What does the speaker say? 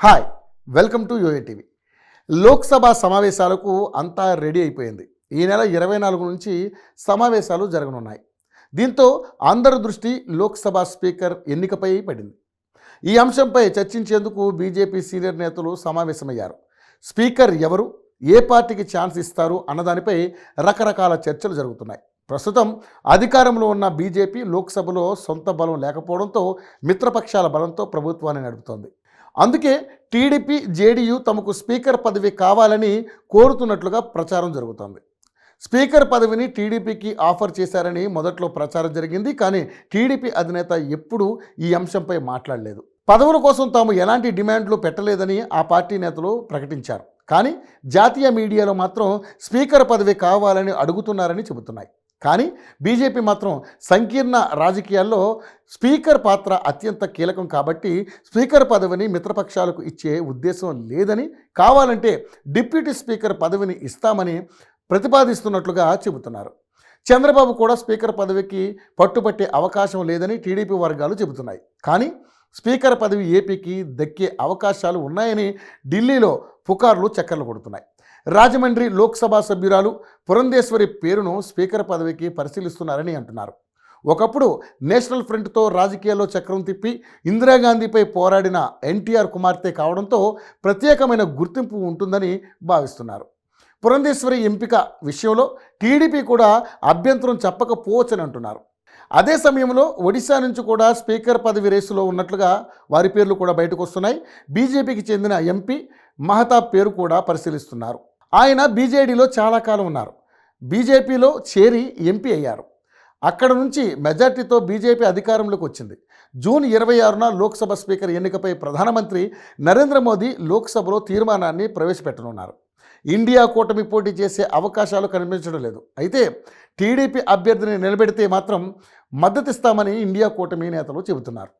Hi, welcome to యూఏటీవీ. Lok Sabha సమావేశాలకు అంతా ready అయిపోయింది. ఈ నెల 24 నుంచి సమావేశాలు జరగనున్నాయి. దీంతో అందరి దృష్టి లోక్సభ స్పీకర్ ఎన్నికపై పడింది. ఈ అంశంపై చర్చించేందుకు బీజేపీ సీనియర్ నేతలు సమావేశమయ్యారు. స్పీకర్ ఎవరు, ఏ పార్టీకి ఛాన్స్ ఇస్తారు అన్నదానిపై రకరకాల చర్చలు జరుగుతున్నాయి. ప్రస్తుతం అధికారంలో ఉన్న బీజేపీ లోక్సభలో సొంత బలం లేకపోవడంతో మిత్రపక్షాల బలంతో ప్రభుత్వాన్ని నడుపుతోంది. అందుకే టీడీపీ, జేడీయూ తమకు స్పీకర్ పదవి కావాలని కోరుతున్నట్లుగా ప్రచారం జరుగుతోంది. స్పీకర్ పదవిని టీడీపీకి ఆఫర్ చేశారని మొదట్లో ప్రచారం జరిగింది. కానీ టీడీపీ అధినేత ఎప్పుడూ ఈ అంశంపై మాట్లాడలేదు. పదవుల కోసం తాము ఎలాంటి డిమాండ్లు పెట్టలేదని ఆ పార్టీ నేతలు ప్రకటించారు. కానీ జాతీయ మీడియాలో మాత్రం స్పీకర్ పదవి కావాలని అడుగుతున్నారని చెబుతున్నాయి. కానీ బీజేపీ మాత్రం సంకీర్ణ రాజకీయాల్లో స్పీకర్ పాత్ర అత్యంత కీలకం కాబట్టి స్పీకర్ పదవిని మిత్రపక్షాలకు ఇచ్చే ఉద్దేశం లేదని, కావాలంటే డిప్యూటీ స్పీకర్ పదవిని ఇస్తామని ప్రతిపాదిస్తున్నట్లుగా చెబుతున్నారు. చంద్రబాబు కూడా స్పీకర్ పదవికి పట్టుబట్టే అవకాశం లేదని టీడీపీ వర్గాలు చెబుతున్నాయి. కానీ స్పీకర్ పదవి ఏపీకి దక్కే అవకాశాలు ఉన్నాయని ఢిల్లీలో పుకార్లు చక్కర్లు కొడుతున్నాయి. రాజమండ్రి లోక్సభ సభ్యురాలు పురంధేశ్వరి పేరును స్పీకర్ పదవికి పరిశీలిస్తున్నారని అంటున్నారు. ఒకప్పుడు నేషనల్ ఫ్రంట్తో రాజకీయాల్లో చక్రం తిప్పి ఇందిరాగాంధీపై పోరాడిన ఎన్టీఆర్ కుమార్తె కావడంతో ప్రత్యేకమైన గుర్తింపు ఉంటుందని భావిస్తున్నారు. పురంధేశ్వరి ఎంపిక విషయంలో టీడీపీ కూడా అభ్యంతరం చెప్పకపోవచ్చని అంటున్నారు. అదే సమయంలో ఒడిశా నుంచి కూడా స్పీకర్ పదవి రేసులో ఉన్నట్లుగా వారి పేర్లు కూడా బయటకు వస్తున్నాయి. బీజేపీకి చెందిన ఎంపీ మహతాబ్ పేరు కూడా పరిశీలిస్తున్నారు. ఆయన బీజేడీలో చాలా కాలం ఉన్నారు. బీజేపీలో చేరి ఎంపీ అయ్యారు. అక్కడ నుంచి మెజార్టీతో బీజేపీ అధికారంలోకి వచ్చింది. జూన్ 26న లోక్సభ స్పీకర్ ఎన్నికపై ప్రధానమంత్రి నరేంద్ర మోదీ లోక్సభలో తీర్మానాన్ని ప్రవేశపెట్టనున్నారు. ఇండియా కూటమి పోటీ చేసే అవకాశాలు కనిపించడం లేదు. అయితే టీడీపీ అభ్యర్థిని నిలబెడితే మాత్రం మద్దతిస్తామని ఇండియా కూటమి నేతలు చెబుతున్నారు.